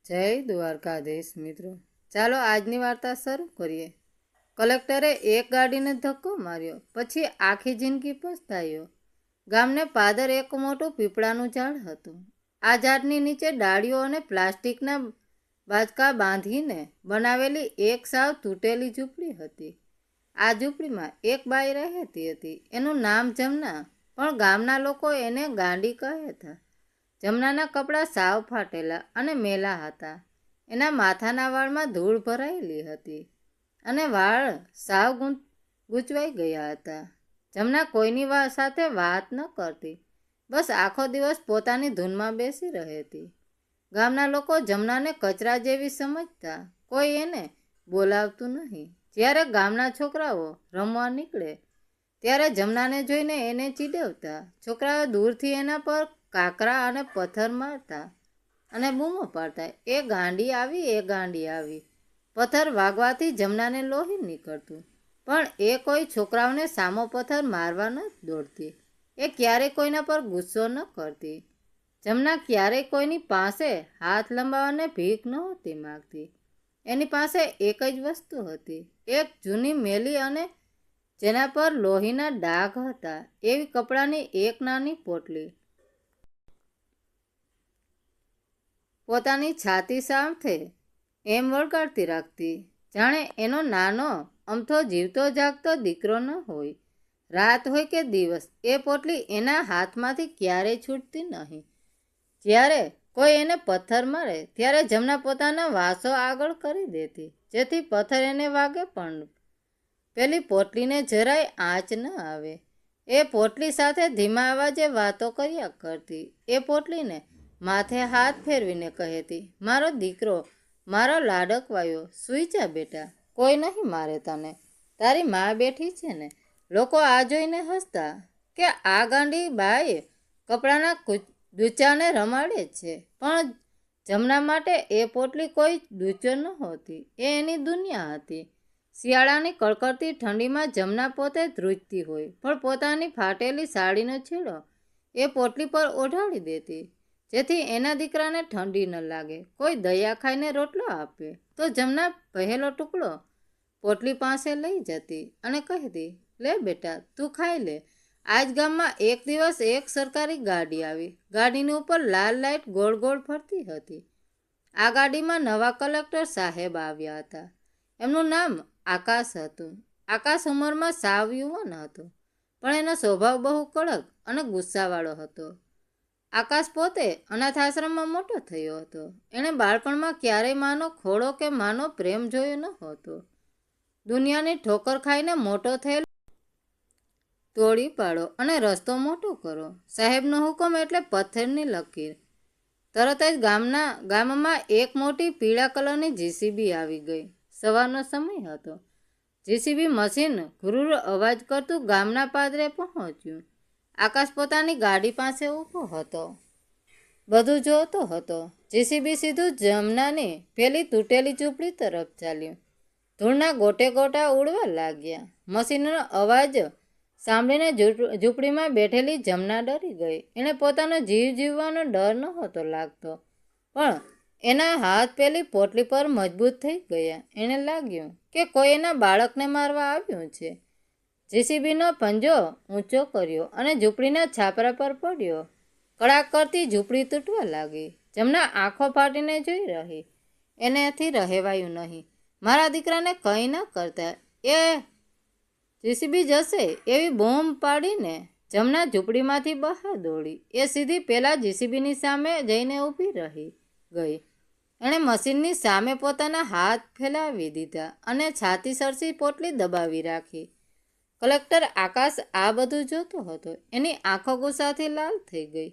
જય દ્વારકાધીશ મિત્રો, ચાલો આજની વાર્તા શરૂ કરીએ. કલેક્ટરે એક ગાડીને ધક્કો માર્યો, પછી આખી જિંદગી પછતાયો. ગામને પાદર એક મોટું પીપળાનું ઝાડ હતું. આ ઝાડની નીચે ડાળીઓ અને પ્લાસ્ટિકના બાચકા બાંધીને બનાવેલી એક સાવ તૂટેલી ઝૂંપડી હતી. આ ઝૂંપડીમાં એક બાઈ રહેતી હતી. એનું નામ જમના, પણ ગામના લોકો એને ગાંડી કહે હતા. જમનાના કપડાં સાવ ફાટેલા અને મેલા હતા. એના માથાના વાળમાં ધૂળ ભરાયેલી હતી અને વાળ સાવ ગૂંચવાઈ ગયા હતા. જમના કોઈની સાથે વાત ન કરતી, બસ આખો દિવસ પોતાની ધૂનમાં બેસી રહેતી. ગામના લોકો જમનાને કચરા જેવી સમજતા. કોઈ એને બોલાવતું નહીં. જ્યારે ગામના છોકરાઓ રમવા નીકળે ત્યારે જમનાને જોઈને એને ચીડવતા. છોકરાઓ દૂરથી એના પર કાકરા અને પથ્થર મારતા અને બૂમો પાડતા, એ ગાંડી આવી, એ ગાંડી આવી. પથ્થર વાગવાથી જમનાને લોહી નીકળતું, પણ એ કોઈ છોકરાઓને સામો પથ્થર મારવા ન દોડતી. એ ક્યારેય કોઈના પર ગુસ્સો ન કરતી. જમના ક્યારેય કોઈની પાસે હાથ લંબાવવાને ભીખ નહોતી માગતી. એની પાસે એક જ વસ્તુ હતી, એક જૂની મેલી અને જેના પર લોહીના ડાઘ હતા એવી કપડાની એક નાની પોટલી. પોતાની છાતી સાથે એમ વળગાડતી રાખતી, જાણે એનો નાનો અમથો જીવતો જાગતો દીકરો ન હોય. રાત હોય કે દિવસ એ પોટલી એના હાથમાંથી ક્યારેય છૂટતી નહીં. જ્યારે કોઈ એને પથ્થર મારે ત્યારે જમના પોતાના વાંસો આગળ કરી દેતી, જેથી પથ્થર એને વાગે પણ પેલી પોટલીને જરાય આંચ ન આવે. એ પોટલી સાથે ધીમા અવાજે વાતો કર્યા કરતી. એ પોટલીને માથે હાથ ફેરવીને કહેતી, મારો દીકરો, મારો લાડકવાયો, સૂઈ જા બેટા, કોઈ નહીં મારે તને, તારી મા બેઠી છે ને. લોકો આ જોઈને હસતા કે આ ગાંડી બાઈ કપડાના દૂચાને રમાડે છે. પણ જમના માટે એ પોટલી કોઈ દૂચો નહોતી, એ એની દુનિયા હતી. શિયાળાની કડકડતી ઠંડીમાં જમના પોતે ધ્રુજતી હોય, પણ પોતાની ફાટેલી સાડીનો છેડો એ પોટલી પર ઓઢાડી દેતી, જેથી એના દીકરાને ઠંડી ન લાગે. કોઈ દયા ખાઈને રોટલો આપે તો જમના પહેલો ટુકડો પોટલી પાસે લઈ જતી અને કહેતી, લે બેટા, તું ખાઈ લે. આજ ગામમાં એક દિવસ એક સરકારી ગાડી આવી. ગાડીની ઉપર લાલ લાઇટ ગોળ ગોળ ફરતી હતી. આ ગાડીમાં નવા કલેક્ટર સાહેબ આવ્યા હતા. એમનું નામ આકાશ હતું. આકાશ ઉંમરમાં સાવ યુવાન હતો, પણ એનો સ્વભાવ બહુ કડક અને ગુસ્સાવાળો હતો. આકાશ પોતે અનાથ આશ્રમમાં મોટો થયો હતો. એણે બાળપણમાં ક્યારેય માનો ખોળો કે માનો પ્રેમ જોયો ન હતો. દુનિયાની ઠોકર ખાઈને મોટો થયેલો. તોડી પાડો અને રસ્તો મોટો કરો, સાહેબનો હુકમ એટલે પથ્થરની લકીર. તરત જ ગામમાં એક મોટી પીળા કલરની જીસીબી આવી ગઈ. સવારનો સમય હતો. જીસીબી મશીન ઘુરુર અવાજ કરતું ગામના પાદરે પહોંચ્યું. આકાશ પોતાની ગાડી પાસે ઊભો હતો, બધું જોતો હતો. જીસીબી સીધું જમનાની પેલી તૂટેલી ઝૂંપડી તરફ ચાલ્યું. ધૂળના ગોટે ગોટા ઉડવા લાગ્યા. મશીનનો અવાજ સાંભળીને ઝૂંપડીમાં બેઠેલી જમના ડરી ગઈ. એણે પોતાનો જીવ જીવવાનો ડર નહોતો લાગતો, પણ એના હાથ પેલી પોટલી પર મજબૂત થઈ ગયા. એને લાગ્યું કે કોઈ એના બાળકને મારવા આવ્યું છે. જીસીબીનો પંજો ઊંચો કર્યો અને ઝૂંપડીના છાપરા પર પડ્યો. કડાક કરતી ઝૂંપડી તૂટવા લાગી. જમના આંખો ફાટીને જોઈ રહી. એનાથી રહેવાયું નહીં. મારા દીકરાને કંઈ ન કરતા, એ જીસીબી જશે એવી બોમ્બ પાડીને જમના ઝૂંપડીમાંથી બહાર દોડી. એ સીધી પેલા જીસીબીની સામે જઈને ઊભી રહી ગઈ. એણે મશીનની સામે પોતાના હાથ ફેલાવી દીધા અને છાતી સરસી પોટલી દબાવી રાખી. કલેક્ટર આકાશ આ બધું જોતો હતો. એની આંખો ગુસ્સાથી લાલ થઈ ગઈ.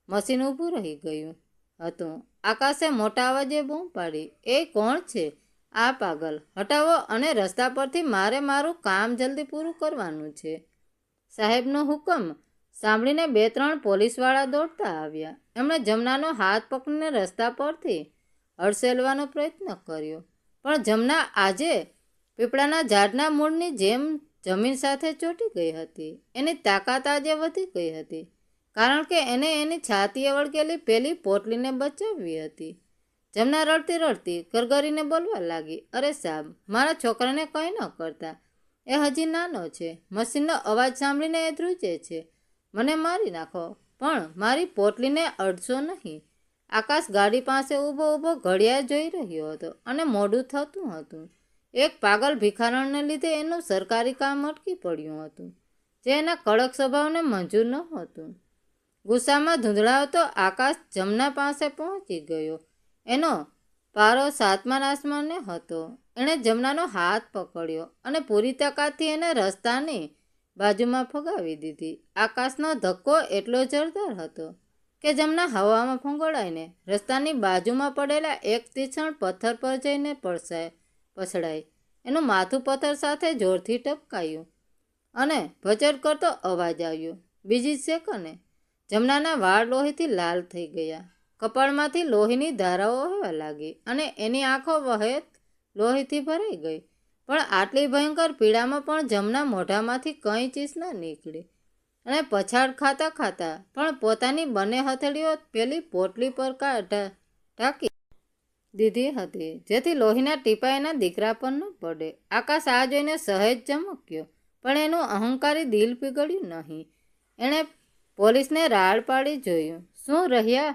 મશીન ઊભું રહી ગયું હતું. આકાશે મોટા અવાજે બૂમ પાડી, એ કોણ છે આ પાગલ? હટાવો અને રસ્તા પરથી, મારે મારું કામ જલ્દી પૂરું કરવાનું છે. સાહેબનો હુકમ સાંભળીને 2-3 પોલીસવાળા દોડતા આવ્યા. એમણે જમનાનો હાથ પકડીને રસ્તા પરથી હડસેલવાનો પ્રયત્ન કર્યો, પણ જમના આજે પીપળાના ઝાડના મૂળની જેમ જમીન સાથે ચોંટી ગઈ હતી. એની તાકાત આજે વધી ગઈ હતી, કારણ કે એને એની છાતીએ વળગેલી પેલી પોટલીને બચાવવી હતી. જમના રડતી રડતી ગરગરીને બોલવા લાગી, અરે સાહેબ, મારા છોકરાને કંઈ ન કરતા, એ હજી નાનો છે, મશીનનો અવાજ સાંભળીને એ ધ્રુજે છે, મને મારી નાખો, પણ મારી પોટલીને અડશો નહીં. આકાશ ગાડી પાસે ઊભો ઊભો ઘડિયાળ જોઈ રહ્યો હતો અને મોડું થતું હતું. એક પાગલ ભિખારણને લીધે એનું સરકારી કામ અટકી પડ્યું હતું, જે એના કડક સ્વભાવને મંજૂર ન હતું. ગુસ્સામાં ધૂંધળાવતો આકાશ જમના પાસે પહોંચી ગયો. એનો પારો સાતમા આસમાને હતો. એણે જમનાનો હાથ પકડ્યો અને પૂરી તાકાતથી એને રસ્તાની બાજુમાં ફગાવી દીધી. આકાશનો ધક્કો એટલો જોરદાર હતો કે જમના હવામાં ફંગોળાઈને રસ્તાની બાજુમાં પડેલા એક તીક્ષ્ણ પથ્થર પર જઈને પછડાઈ. એનું માથું પથ્થર સાથે જોરથી ટપકાયું અને ભચર કરતો અવાજ આવ્યો. બીજી જ સેકન્ડે જમનાના વાળ લોહીથી લાલ થઈ ગયા. કપાળમાંથી લોહીની ધારાઓ વહેવા લાગી અને એની આંખો વહેત લોહીથી ભરાઈ ગઈ. પણ આટલી ભયંકર પીડામાં પણ જમના મોઢામાંથી કંઈ ચીસ ન નીકળી અને પછાડ ખાતા ખાતા પણ પોતાની બંને હથેળીઓ પેલી પોટલી પર ઢાંકી દીધી હતી, જેથી લોહીના ટીપા એના દીકરા પર ન પડે. આકાશ આ જોઈને સહેજ ચમક્યો, પણ એનું અહંકારી દિલ પીગળ્યું નહીં. એણે પોલીસને રાડ પાડી જોયું. શું રહ્યા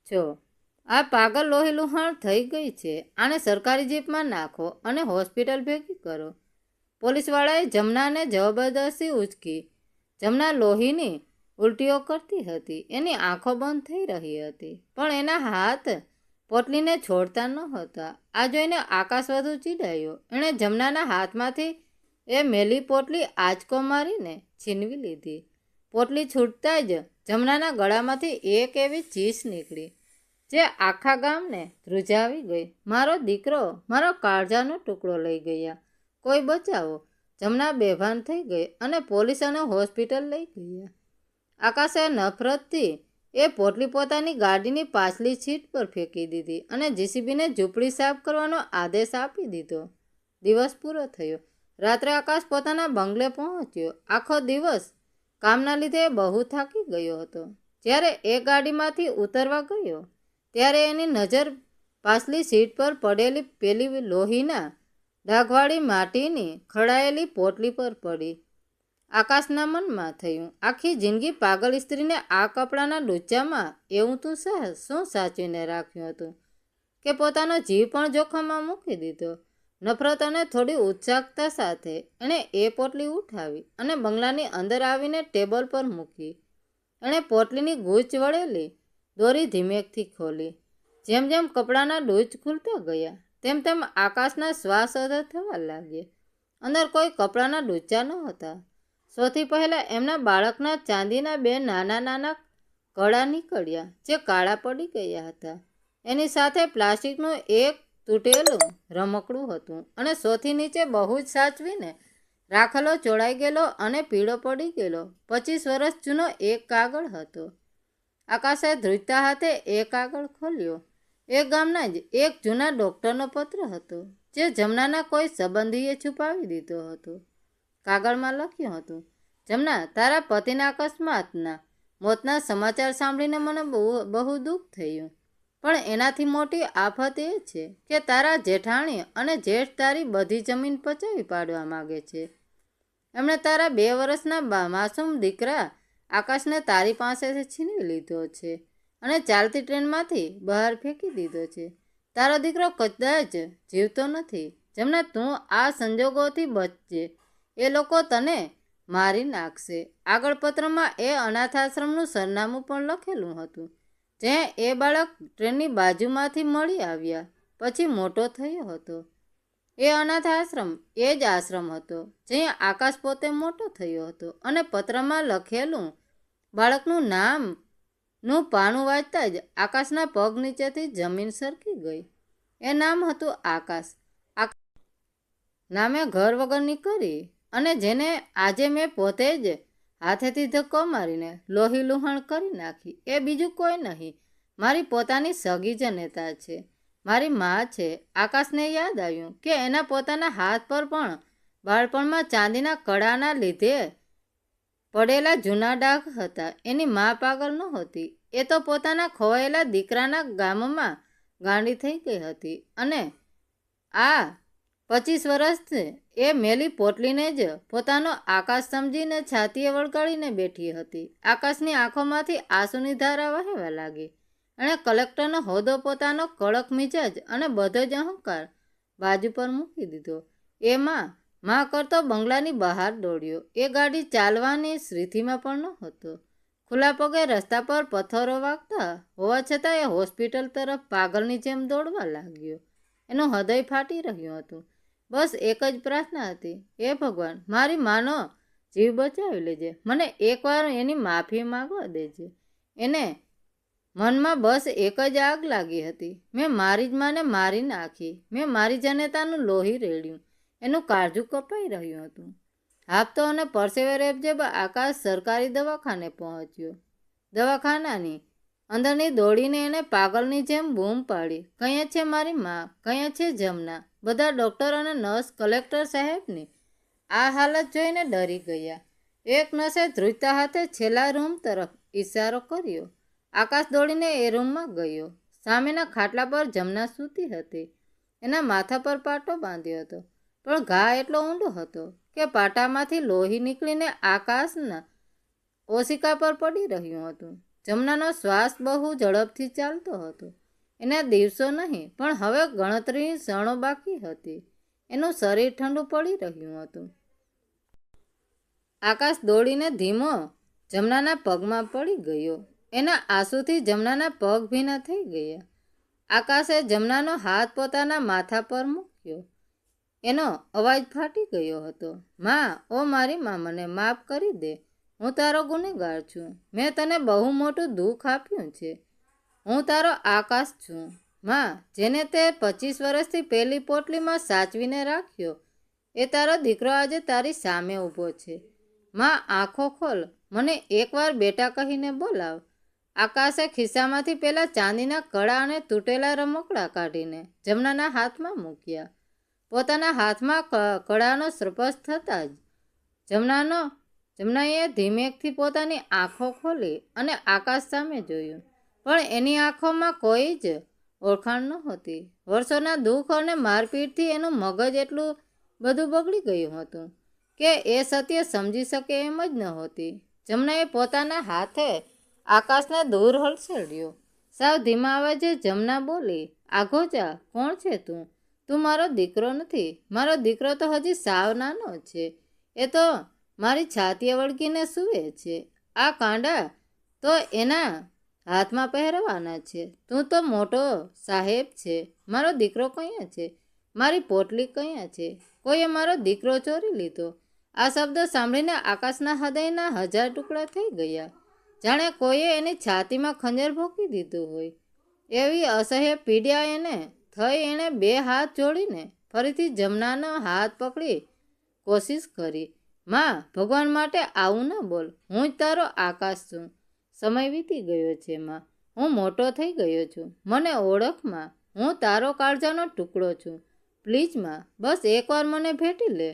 છો? આ પાગલ લોહી લુહાણ થઈ ગઈ છે, આને સરકારી જીપમાં નાખો અને હોસ્પિટલ ભેગી કરો. પોલીસવાળાએ જમનાને જબરદસ્તી ઉચકી. જમના લોહીની ઉલટીઓ કરતી હતી, એની આંખો બંધ થઈ રહી હતી, પણ એના હાથ પોટલીને છોડતા નહોતા. આ જોઈને આકાશ વધુ ચીડાયો. એણે જમનાના હાથમાંથી એ મેલી પોટલી આંચકો મારીને છીનવી લીધી. પોટલી છૂટતા જ જમનાના ગળામાંથી એક એવી ચીસ નીકળી જે આખા ગામને ધ્રુજાવી ગઈ. મારો દીકરો, મારો કાળજાનો ટુકડો લઈ ગયા, કોઈ બચાવો. જમના બેભાન થઈ ગઈ અને પોલીસ અને હોસ્પિટલ લઈ ગયા. આકાશે નફરતથી એ પોટલી પોતાની ગાડીની પાછલી સીટ પર ફેંકી દીધી અને જીસીબીને ઝૂંપડી સાફ કરવાનો આદેશ આપી દીધો. દિવસ પૂરો થયો. રાત્રે આકાશ પોતાના બંગલે પહોંચ્યો. આખો દિવસ કામના લીધે એ બહુ થાકી ગયો હતો. જ્યારે એ ગાડીમાંથી ઉતરવા ગયો ત્યારે એની નજર પાછલી સીટ પર પડેલી પેલી લોહીના ડાઘવાળી માટીની ખડાયેલી પોટલી પર પડી. આકાશના મનમાં થયું, આખી જિંદગી પાગલ સ્ત્રીને આ કપડાના ડૂચામાં એવું તું શું સાચવીને રાખ્યું હતું કે પોતાનો જીવ પણ જોખમમાં મૂકી દીધો. નફરત અને થોડી ઉત્સાહતા સાથે એણે એ પોટલી ઉઠાવી અને બંગલાની અંદર આવીને ટેબલ પર મૂકી. એણે પોટલીની ગૂંચ વળેલી દોરી ધીમેકથી ખોલી. જેમ જેમ કપડાના ડૂચ ખુલતા ગયા તેમ તેમ આકાશના શ્વાસ અધર થવા લાગ્યા. અંદર કોઈ કપડાના ડૂચા ન હતા. સૌથી પહેલાં એમના બાળકના ચાંદીના બે નાના નાના કડા નીકળ્યા જે કાળા પડી ગયા હતા. એની સાથે પ્લાસ્ટિકનું એક તૂટેલું રમકડું હતું અને સૌથી નીચે બહુ જ સાચવીને રાખેલો ચોળાઈ ગયેલો અને પીળો પડી ગયેલો 25 વર્ષ જૂનો એક કાગળ હતો. આકાશે ધ્રુજતા હાથે એ કાગળ ખોલ્યો. એ ગામના જ એક જૂના ડૉક્ટરનો પત્ર હતો જે જમનાના કોઈ સંબંધીએ છુપાવી દીધો હતો. કાગળમાં લખ્યું હતું, જમના, તારા પતિના અકસ્માતના મોતના સમાચાર સાંભળીને મને બહુ દુઃખ થયું, પણ એનાથી મોટી આફત એ છે કે તારા જેઠાણી અને જેઠ તારી બધી જમીન પચાવી પાડવા માગે છે. એમણે તારા 2 વર્ષના માસૂમ દીકરા આકાશને તારી પાસેથી છીનવી લીધો છે અને ચાલતી ટ્રેનમાંથી બહાર ફેંકી દીધો છે. તારો દીકરો કદાચ જીવતો નથી. જમના, તું આ સંજોગોથી બચજે. એ લોકો તને મારી નાખશે. આગળ પત્રમાં એ અનાથાશ્રમનું સરનામું પણ લખેલું હતું, જે એ બાળક ટ્રેનની બાજુમાંથી મળી આવ્યા પછી મોટો થયો હતો. એ અનાથ આશ્રમ એ જ આશ્રમ હતો જ્યાં આકાશ પોતે મોટો થયો હતો અને પત્રમાં લખેલું બાળકનું નામનું પાનું વાંચતા જ આકાશના પગ નીચેથી જમીન સરકી ગઈ. એ નામ હતું આકાશ. નામે ઘર વગરની કરી અને જેને આજે મેં પોતે જ હાથેથી ધક્કો મારીને લોહી લુહાણ કરી નાખી એ બીજું કોઈ નહીં, મારી પોતાની સગી જનેતા છે, મારી મા છે. આકાશને યાદ આવ્યું કે એના પોતાના હાથ પર પણ બાળપણમાં ચાંદીના કડાના લીધે પડેલા જૂના ડાઘ હતા. એની મા પાગલ નહોતી. એ તો પોતાના ખોવાયેલા દીકરાના ગામમાં ગાંડી થઈ ગઈ હતી અને આ 25 વર્ષથી એ મેલી પોટલીને જ પોતાનો આકાશ સમજીને છાતીએ વળગાડીને બેઠી હતી. આકાશની આંખોમાંથી આંસુની ધારા વહેવા લાગી. એણે કલેક્ટરનો હોદ્દો, પોતાનો કડક મિજાજ અને બધો જ અહંકાર બાજુ પર મૂકી દીધો. માં કરતો બંગલાની બહાર દોડ્યો. એ ગાડી ચાલવાની સ્થિતિમાં પણ નહોતો. ખુલ્લા પગે રસ્તા પર પથ્થરો વાગતા હોવા છતાં એ હોસ્પિટલ તરફ પાગલની જેમ દોડવા લાગ્યો. એનું હૃદય ફાટી રહ્યું હતું. બસ એક જ પ્રાર્થના હતી, હે ભગવાન, મારી માનો જીવ બચાવી લેજે. મને એકવાર એની માફી માંગવા દેજે. એને મનમાં બસ એક જ આગ લાગી હતી. મેં મારી જ માને મારી નાખી. મેં મારી જનેતાનું લોહી રેડ્યું. એનું કાળજું કપાઈ રહ્યું હતું. હાંફતો અને પરસેવે રેબઝેબ આકાશ સરકારી દવાખાને પહોંચ્યો. દવાખાનાની અંદરની દોડીને એને પાગલની જેમ બૂમ પાડી, કયાં છે મારી મા? કયાં છે જમના? બધા ડૉક્ટર અને નર્સ કલેક્ટર સાહેબની આ હાલત જોઈને ડરી ગયા. એક નર્સે ધ્રુજતા હાથે છેલ્લા રૂમ તરફ ઈશારો કર્યો. આકાશ દોડીને એ રૂમમાં ગયો. સામેના ખાટલા પર જમના સૂતી હતી. એના માથા પર પાટો બાંધ્યો હતો, પણ ઘા એટલો ઊંડો હતો કે પાટામાંથી લોહી નીકળીને આકાશના ઓશિકા પર પડી રહ્યું હતું. જમનાનો શ્વાસ બહુ ઝડપથી ચાલતો હતો. એના દિવસો નહીં, પણ હવે ગણતરીની ક્ષણો બાકી હતી. એનું શરીર ઠંડુ પડી રહ્યું હતું. આકાશ દોડીને ધીમો જમનાના પગમાં પડી ગયો. એના આંસુથી જમનાના પગ ભીના થઈ ગયા. આકાશે જમનાનો હાથ પોતાના માથા પર મૂક્યો. એનો અવાજ ફાટી ગયો હતો, માં, ઓ મારી માં, મને માફ કરી દે. હું તારો ગુનેગાર છું. મેં તને બહુ મોટું દુઃખ આપ્યું છે. હું તારો આકાશ છું, માં, જેને તે 25 વર્ષથી પેલી પોટલીમાં સાચવીને રાખ્યો. એ તારો દીકરો આજે તારી સામે ઊભો છે. માં, આંખો ખોલ. મને એકવાર બેટા કહીને બોલાવ. આકાશે ખિસ્સામાંથી પેલા ચાંદીના કડા અને તૂટેલા રમકડા કાઢીને જમનાના હાથમાં મૂક્યા. પોતાના હાથમાં કડાનો સ્પર્શ થતાં જ જમનાએ ધીમેકથી પોતાની આંખો ખોલી અને આકાશ સામે જોયું. પણ એની આંખોમાં કોઈ જ ઓળખાણ નહોતી. વર્ષોના દુઃખ અને મારપીટથી એનું મગજ એટલું બધું બગડી ગયું હતું કે એ સત્ય સમજી શકે એમ જ નહોતી. જમનાએ પોતાના હાથે આકાશને દૂર હલસેડ્યો. સાવ ધીમા અવાજે જમના બોલી, આઘો જા, કોણ છે તું? તું મારો દીકરો નથી. મારો દીકરો તો હજી સાવ નાનો છે. એ તો મારી છાતીએ વળગીને સૂવે છે. આ કાંડા તો એના હાથમાં પહેરવાના છે. તું તો મોટો સાહેબ છે. મારો દીકરો કયાં છે? મારી પોટલી કયાં છે? કોઈએ મારો દીકરો ચોરી લીધો. આ શબ્દો સાંભળીને આકાશના હૃદયના 1000 ટુકડા થઈ ગયા. જાણે કોઈએ એની છાતીમાં ખંજર ભોંકી દીધું હોય. એવી અસહ્ય પીડા એને થઈ. એણે 2 હાથ જોડીને ફરીથી જમનાનો હાથ પકડી કોશિશ કરી. માં, ભગવાન માટે આવું ન બોલ. હું જ તારો આકાશ છું. સમય વીતી ગયો છે માં. હું મોટો થઈ ગયો છું. મને ઓળખ માં. હું તારો કાળજાનો ટુકડો છું. પ્લીઝ માં, બસ એકવાર મને ભેટી લે.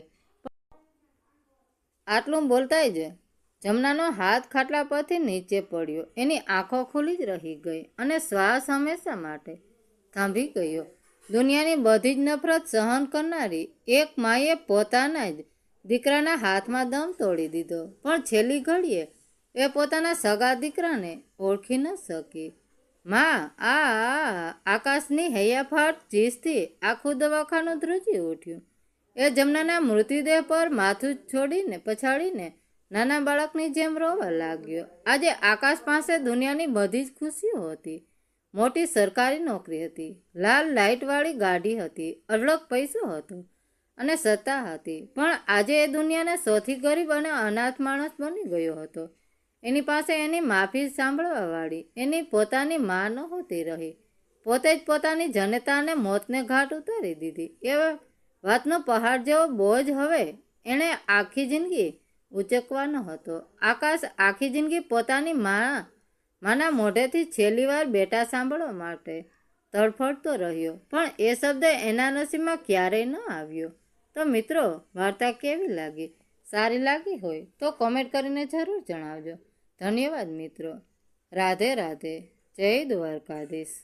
આટલું બોલતાય જ જમનાનો હાથ ખાટલા પરથી નીચે પડ્યો. એની આંખો ખુલ્લી જ રહી ગઈ અને શ્વાસ હંમેશા માટે થાંભી ગયો. દુનિયાની બધી જ નફરત સહન કરનારી એક માએ પોતાના જ દીકરાના હાથમાં દમ તોડી દીધો. પણ છેલ્લી ઘડીએ એ પોતાના સગા દીકરાને ઓળખી ન શકી. માં, આકાશની હૈયાફાટ ચીસથી આખું દવાખાનું ધ્રુજી ઉઠ્યું. એ જમનાના મૃતદેહ પર માથું છોડીને પછાડીને નાના બાળકની જેમ રોવા લાગ્યો. આજે આકાશ પાસે દુનિયાની બધી જ ખુશીઓ હતી. મોટી સરકારી નોકરી હતી, લાલ લાઇટવાળી ગાડી હતી, અઢળક પૈસો હતો અને સત્તા હતી. પણ આજે એ દુનિયાને સૌથી ગરીબ અને અનાથ માણસ બની ગયો હતો. એની પાસે એની માફી સાંભળવાવાળી એની પોતાની મા નહોતી રહી. પોતે જ પોતાની જનતાને મોતને ઘાટ ઉતારી દીધી. એ વાતનો પહાડ જેવો બોજ હવે એણે આખી જિંદગી ઉચકવાનો હતો. આકાશ આખી જિંદગી પોતાની માના મોઢેથી છેલ્લી વાર બેટા સાંભળવા માટે તડફડતો રહ્યો. પણ એ શબ્દ એના નસીબમાં ક્યારેય ન આવ્યો. તો મિત્રો, વાર્તા કેવી લાગી? સારી લાગી હોય તો કોમેન્ટ કરીને જરૂર જણાવજો. ધન્યવાદ મિત્રો. રાધે રાધે. જય દ્વારકાધીશ.